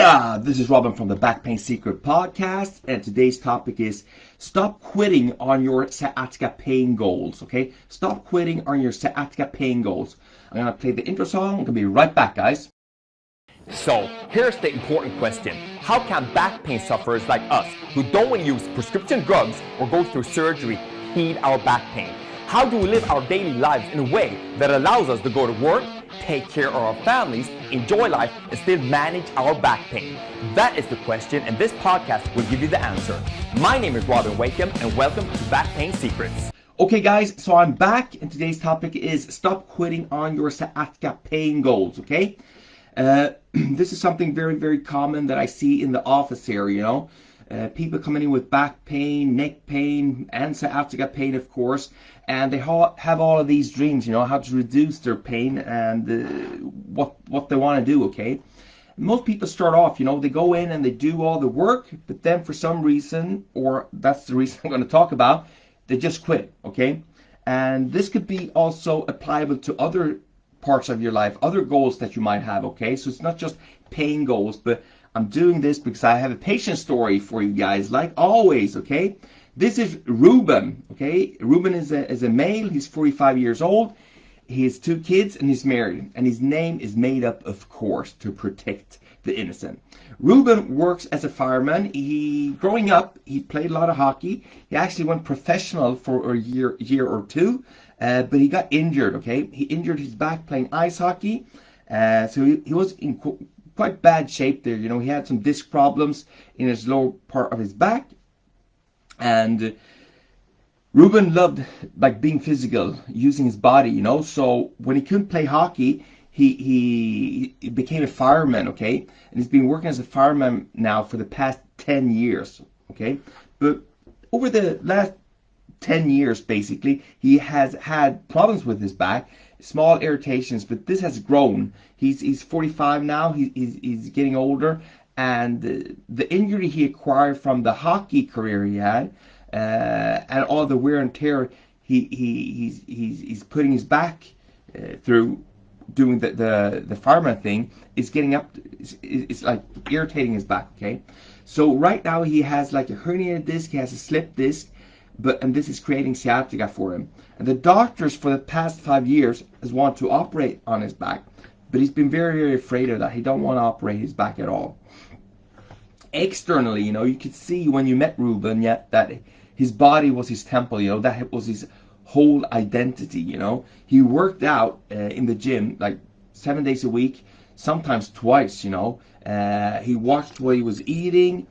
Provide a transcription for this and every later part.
Yeah, this is Robin from the Back Pain Secret podcast, and today's topic is stop quitting on your sciatica pain goals, okay? Stop quitting on your sciatica pain goals. I'm going to play the intro song. I'm going to be right back, guys. So, here's the important question. How can back pain sufferers like us, who don't want to use prescription drugs or go through surgery, heal our back pain? How do we live our daily lives in a way that allows us to go to work, take care of our families, enjoy life, and still manage our back pain? That is the question, and this podcast will give you the answer. My name is Robin Wakeham, and welcome to Back Pain Secrets. Okay, guys, so I'm back, and today's topic is stop quitting on your sciatica pain goals, okay? This is something very, very common that I see in the office here, you know. People coming in with back pain, neck pain, and sciatica pain, of course, and they have all of these dreams, you know, how to reduce their pain and what they want to do, okay? Most people start off, you know, they go in and they do all the work, but then for some reason, or that's the reason I'm going to talk about, they just quit, okay? And this could be also applicable to other parts of your life, other goals that you might have, okay? So it's not just pain goals, but I'm doing this because I have a patient story for you guys, like always, okay? This is Ruben, okay? Ruben is a male. He's 45 years old. He has 2 kids, and he's married. And his name is made up, of course, to protect the innocent. Ruben works as a fireman. Growing up, he played a lot of hockey. He actually went professional for a year or two, but he got injured, okay? He injured his back playing ice hockey. So he was in quite bad shape there. You know, he had some disc problems in his lower part of his back. And Ruben loved like being physical, using his body, you know. So when he couldn't play hockey, he became a fireman, okay? And he's been working as a fireman now for the past 10 years, okay? But over the last 10 years, basically, he has had problems with his back, small irritations, but this has grown. He's 45 now. He's getting older, and the injury he acquired from the hockey career he had, and all the wear and tear he's putting his back through doing the fireman thing, is getting up. It's like irritating his back. Okay, so right now he has like a herniated disc. He has a slip disc. And this is creating sciatica for him. And the doctors for the past 5 years has wanted to operate on his back, but he's been very, very afraid of that. He don't want to operate his back at all. Externally, you know, you could see when you met Ruben, that his body was his temple, you know, that was his whole identity, you know. He worked out in the gym like 7 days a week, sometimes twice, you know. He watched what he was eating,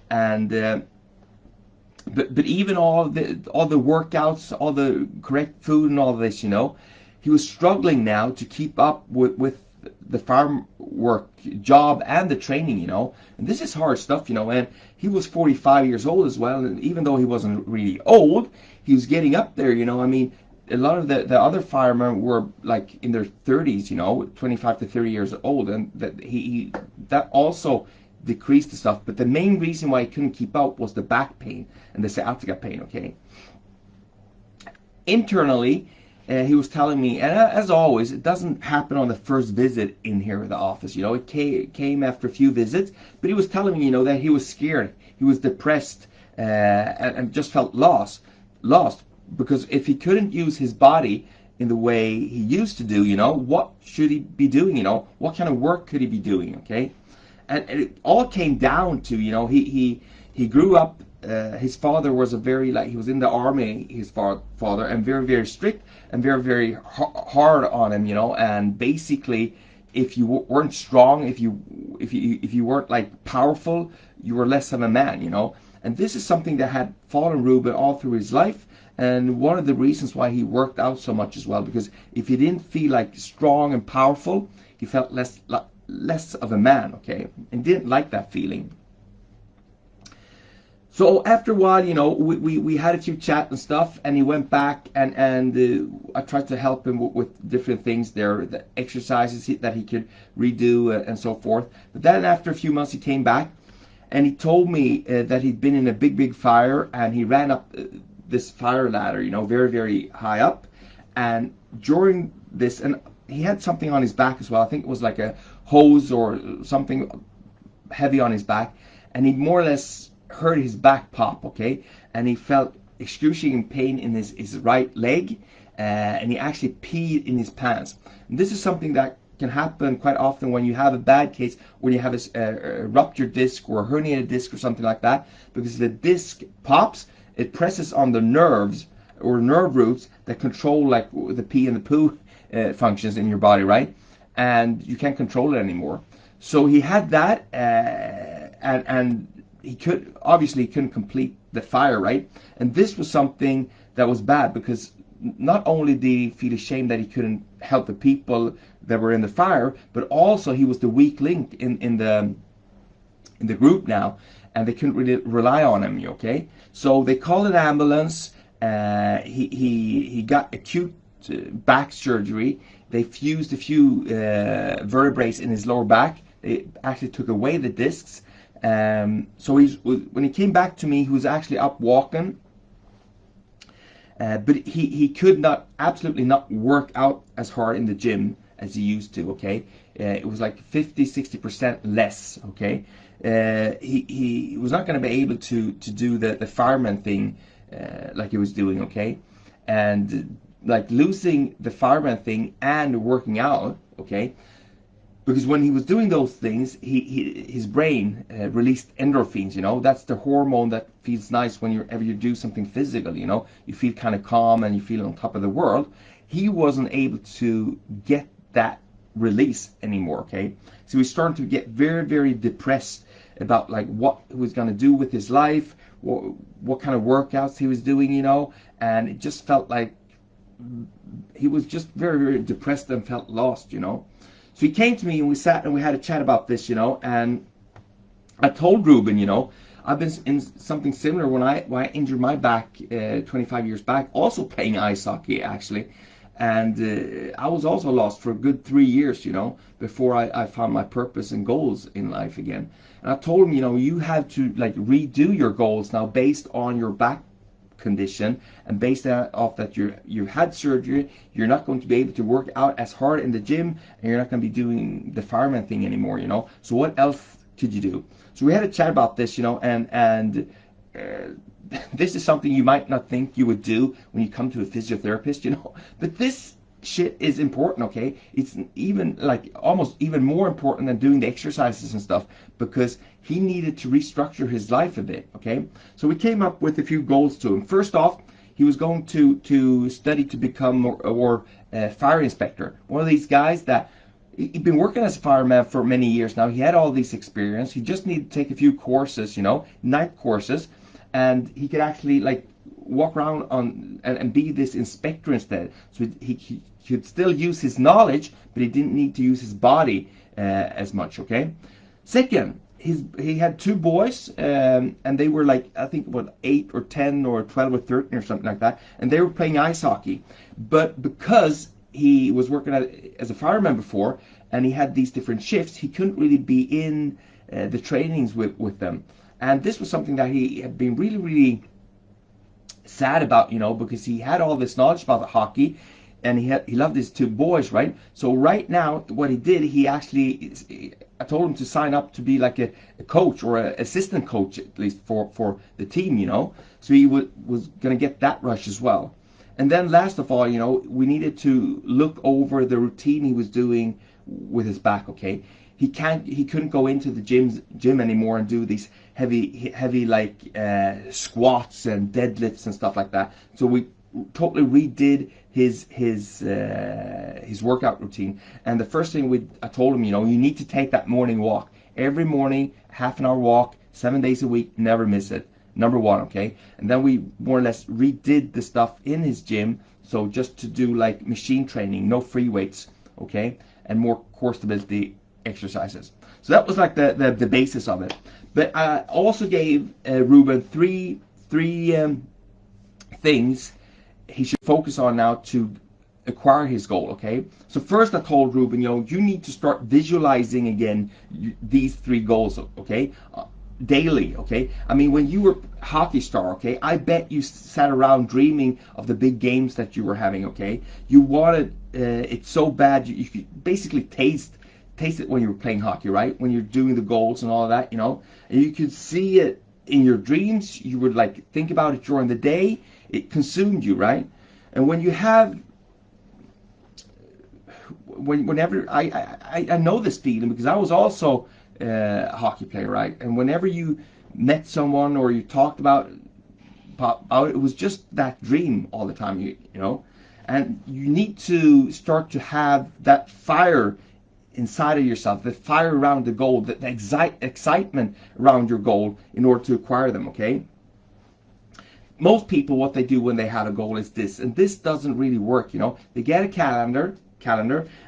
and But even all the workouts, all the correct food and all of this, you know, he was struggling now to keep up with the farm work job and the training, you know. And this is hard stuff, you know. And he was 45 years old as well. And even though he wasn't really old, he was getting up there, you know. I mean, a lot of the other firemen were like in their 30s, you know, 25 to 30 years old. And that also decreased the stuff, but the main reason why he couldn't keep up was the back pain and the sciatica pain, okay? Internally, he was telling me, and as always, it doesn't happen on the first visit in here at the office, you know, it came after a few visits, but he was telling me, you know, that he was scared, he was depressed, and just felt lost, because if he couldn't use his body in the way he used to do, you know, what should he be doing, you know, what kind of work could he be doing, okay? And it all came down to, you know, he grew up, his father was he was in the army, his father, and very, very strict and very, very hard on him, you know. And basically, if you weren't strong, if you weren't like powerful, you were less of a man, you know. And this is something that had followed Ruben all through his life, and one of the reasons why he worked out so much as well, because if he didn't feel like strong and powerful, he felt less of a man, okay, and didn't like that feeling. So after a while, you know, we had a few chat and stuff, and he went back, and I tried to help him with different things there, the exercises that he could redo and so forth. But then after a few months, he came back, and he told me that he'd been in a big fire, and he ran up this fire ladder, you know, very, very high up, and during this, and he had something on his back as well. I think it was like a hose or something heavy on his back, and he more or less heard his back pop, okay, and he felt excruciating pain in his right leg, and he actually peed in his pants. And this is something that can happen quite often when you have a bad case, when you have a ruptured disc or a herniated disc or something like that, because the disc pops, it presses on the nerves or nerve roots that control like the pee and the poo functions in your body, right? And you can't control it anymore. So he had that, and he couldn't complete the fire, right? And this was something that was bad, because not only did he feel ashamed that he couldn't help the people that were in the fire, but also he was the weak link in the group now, and they couldn't really rely on him. Okay, so they called an ambulance. He got acute back surgery. They fused a few vertebrae in his lower back. They actually took away the discs. So when he came back to me, he was actually up walking. But he could absolutely not work out as hard in the gym as he used to, okay? It was like 50-60% less, okay? He was not going to be able to do the fireman thing like he was doing, okay? And like losing the fireman thing and working out, okay? Because when he was doing those things, his brain released endorphins, you know. That's the hormone that feels nice whenever you do something physical, you know. You feel kind of calm and you feel on top of the world. He wasn't able to get that release anymore, okay. So he started to get very, very depressed about like what he was going to do with his life, what kind of workouts he was doing, you know. And it just felt like he was just very, very depressed and felt lost, you know. So he came to me and we sat and we had a chat about this, you know, and I told Ruben, you know, I've been in something similar when I injured my back 25 years back, also playing ice hockey actually, and I was also lost for a good 3 years, you know, before I found my purpose and goals in life again. And I told him, you know, you have to like redo your goals now based on your back condition, and based off that you've had surgery, you're not going to be able to work out as hard in the gym, and you're not going to be doing the fireman thing anymore, you know. So what else could you do? So we had a chat about this, you know, and this is something you might not think you would do when you come to a physiotherapist, you know, but this shit is important, okay? It's even like almost even more important than doing the exercises and stuff, because he needed to restructure his life a bit, okay? So we came up with a few goals to him. First off, he was going to study to become a fire inspector. One of these guys that he'd been working as a fireman for many years now. He had all this experience. He just needed to take a few courses, you know, night courses, and he could actually like walk around on and be this inspector instead. So he could still use his knowledge, but he didn't need to use his body as much, okay? Second, he had two boys, and they were like, I think, what, 8 or 10 or 12 or 13 or something like that, and they were playing ice hockey. But because he was working as a fireman before, and he had these different shifts, he couldn't really be in the trainings with them. And this was something that he had been really, really sad about, you know, because he had all this knowledge about the hockey, and he loved his two boys, right? So right now, what he did, I told him to sign up to be like a coach or an assistant coach, at least for the team, you know. So he was going to get that rush as well. And then last of all, you know, we needed to look over the routine he was doing with his back, okay? He couldn't go into the gym anymore and do these heavy like squats and deadlifts and stuff like that. So we totally redid his workout routine. And the first thing I told him, you know, you need to take that morning walk every morning, half an hour walk, 7 days a week, never miss it. Number one, okay? And then we more or less redid the stuff in his gym, so just to do like machine training, no free weights, okay? And more core stability exercises. So that was like the basis of it. But I also gave Ruben three things he should focus on now to acquire his goal, okay? So first I told Ruben, you know, you need to start visualizing again these 3 goals, okay? Daily, okay? I mean, when you were a hockey star, okay, I bet you sat around dreaming of the big games that you were having, okay? You wanted it so bad, you could basically taste taste it when you were playing hockey, right? When you're doing the goals and all of that, and you could see it in your dreams. You would like think about it during the day. It consumed you, right? And when you have, whenever I know this feeling because I was also a hockey player, right? And whenever you met someone or you talked about it was just that dream all the time, and you need to start to have that fire inside of yourself, the fire around the goal, the excitement around your goal in order to acquire them, okay? Most people, what they do when they have a goal is this, and this doesn't really work, They get a calendar,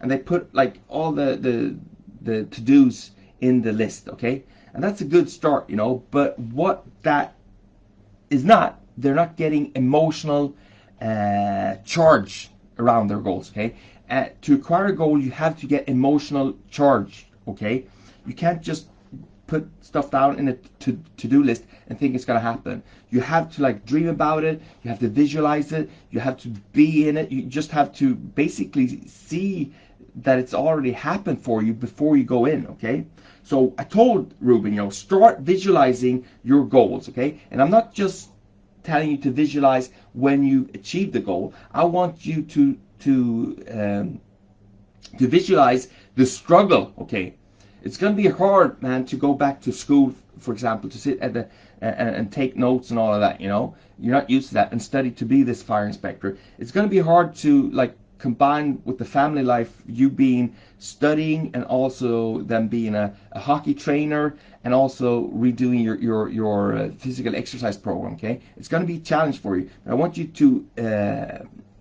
and they put like all the to-dos in the list, okay? And that's a good start, but what that is not, they're not getting emotional charge around their goals, okay? To acquire a goal, you have to get emotional charge, okay? You can't just put stuff down in a to-do list and think it's gonna happen. You have to like dream about it, you have to visualize it, you have to be in it, you just have to basically see that it's already happened for you before you go in, okay? So I told Ruben, start visualizing your goals, okay? And I'm not just telling you to visualize when you achieve the goal. I want you to visualize the struggle, okay? It's going to be hard, man, to go back to school, for example, to sit at the and take notes and all of that, You're not used to that, and study to be this fire inspector. It's going to be hard to like combine with the family life, you being studying and also them being a hockey trainer and also redoing your physical exercise program, okay? It's going to be a challenge for you. But I want you to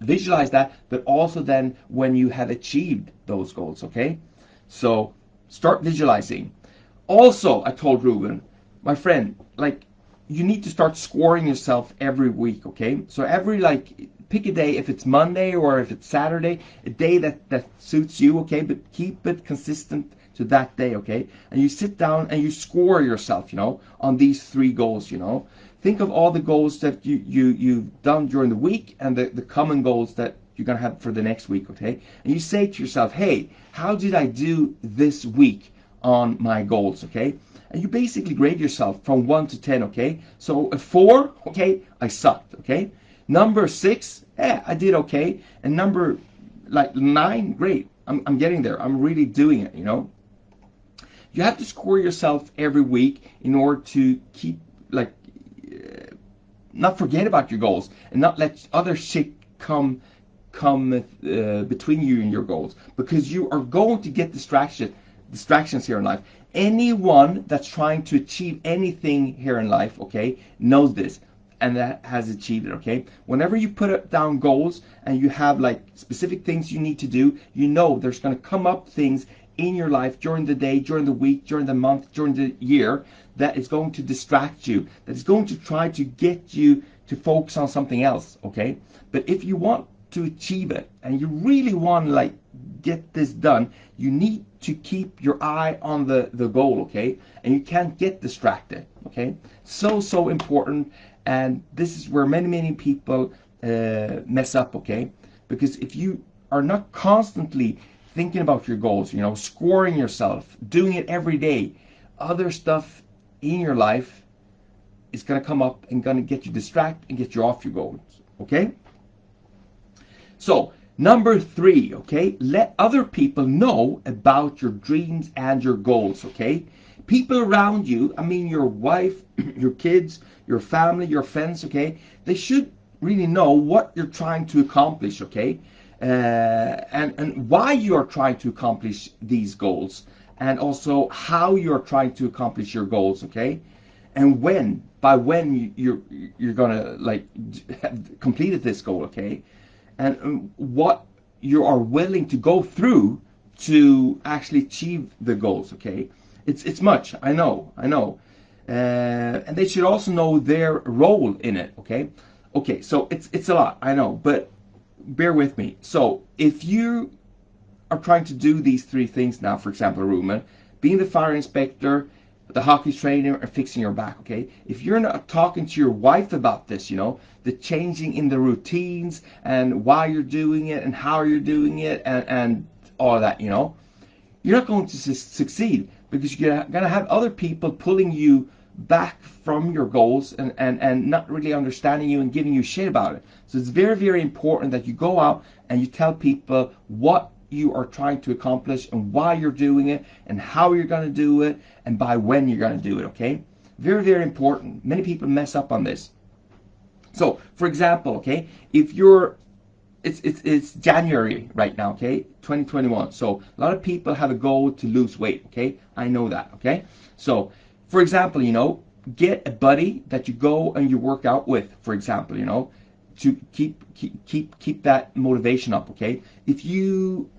visualize that, but also then when you have achieved those goals, okay? So start visualizing. Also, I told Ruben, my friend, like you need to start scoring yourself every week, okay? So every like pick a day, if it's Monday or if it's Saturday, a day that suits you, okay? But keep it consistent to that day, okay? And you sit down and you score yourself, on these 3 goals, Think of all the goals that you've done during the week and the common goals that you're going to have for the next week, okay? And you say to yourself, hey, how did I do this week on my goals, okay? And you basically grade yourself from 1 to 10, okay? So a 4, okay, I sucked, okay? Number 6, I did okay. And number like 9, great. I'm getting there. I'm really doing it, You have to score yourself every week in order to keep like not forget about your goals and not let other shit come between you and your goals, because you are going to get distractions here in life. Anyone that's trying to achieve anything here in life, okay, knows this and that has achieved it, okay? Whenever you put down goals and you have like specific things you need to do, there's going to come up things in your life during the day, during the week, during the month, during the year that is going to distract you, that is going to try to get you to focus on something else, okay? But if you want to achieve it and you really want to like get this done, you need to keep your eye on the goal, okay? And you can't get distracted, okay? So important. And this is where many people mess up, okay? Because if you are not constantly thinking about your goals, scoring yourself, doing it every day, other stuff in your life is going to come up and going to get you distracted and get you off your goals, okay? So number 3, okay, let other people know about your dreams and your goals, okay? People around you, I mean your wife, your kids, your family, your friends, okay, they should really know what you're trying to accomplish, okay? And why you are trying to accomplish these goals, and also how you are trying to accomplish your goals, okay? And by when you're gonna like have completed this goal, okay? And what you are willing to go through to actually achieve the goals, okay? It's much, I know. And they should also know their role in it, okay? Okay, so it's a lot, I know, but bear with me. So if you are trying to do these 3 things now, for example, Ruben, being the fire inspector, the hockey trainer, and fixing your back, okay? If you're not talking to your wife about this, the changing in the routines and why you're doing it and how you're doing it and all of that, you're not going to succeed, because you're going to have other people pulling you back from your goals and not really understanding you and giving you shit about it. So it's very, very important that you go out and you tell people what you are trying to accomplish and why you're doing it and how you're going to do it and by when you're going to do it, okay? Very, very important. Many people mess up on this. So, for example, okay, if you're, it's January right now, okay, 2021. So a lot of people have a goal to lose weight, okay? I know that, okay? So, for example, you know, get a buddy that you go and you work out with, for example, you know, to keep that motivation up, okay? If you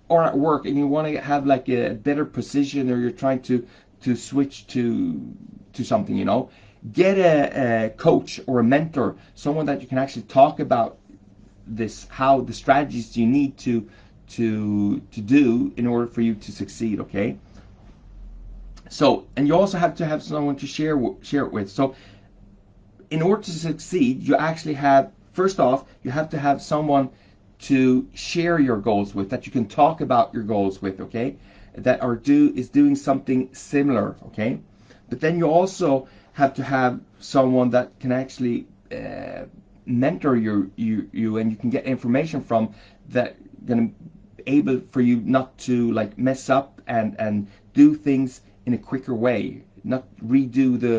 are at work and you want to have like a better position, or you're trying to switch to something, you know, get a coach or a mentor, someone that you can actually talk about this, how the strategies you need to do in order for you to succeed, okay? So, and you also have to have someone to share it with. So in order to succeed, you actually have, first off, you have to have someone to share your goals with, that you can talk about your goals with, okay? That is doing something similar, okay? But then you also have to have someone that can actually mentor you and you can get information from, that gonna able for you not to like mess up and do things in a quicker way, not redo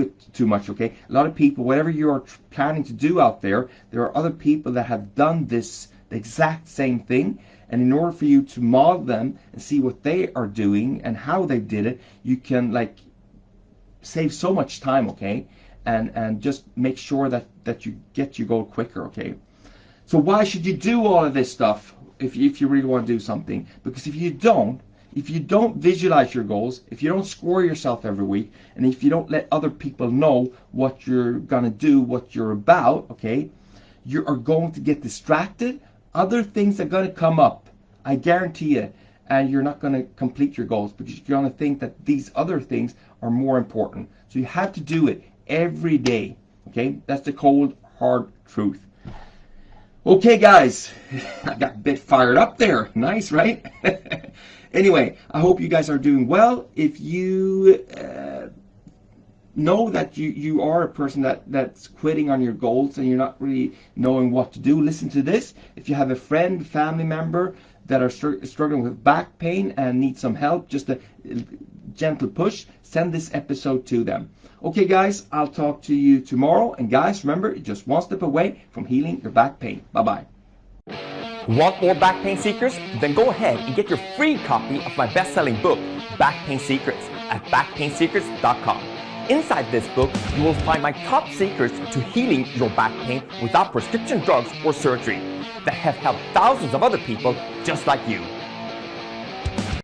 it too much, okay? A lot of people, whatever you are planning to do out there are other people that have done this, the exact same thing, and in order for you to model them and see what they are doing and how they did it, you can like save so much time, okay? And just make sure that you get your goal quicker, okay? So why should you do all of this stuff if you really want to do something? Because if you don't visualize your goals, if you don't score yourself every week, and if you don't let other people know what you're gonna do, what you're about, okay, you are going to get distracted. Other things are gonna come up, I guarantee you, and you're not gonna complete your goals because you're gonna think that these other things are more important. So you have to do it every day, okay? That's the cold, hard truth. Okay, guys, I got a bit fired up there. Nice, right? Anyway, I hope you guys are doing well. If you know that you are a person that's quitting on your goals and you're not really knowing what to do, listen to this. If you have a friend, family member that are struggling with back pain and need some help, just a gentle push, send this episode to them. Okay, guys, I'll talk to you tomorrow. And guys, remember, you're just one step away from healing your back pain. Bye-bye. Want more back pain secrets? Then go ahead and get your free copy of my best-selling book, Back Pain Secrets, at backpainsecrets.com. Inside this book, you will find my top secrets to healing your back pain without prescription drugs or surgery that have helped thousands of other people just like you.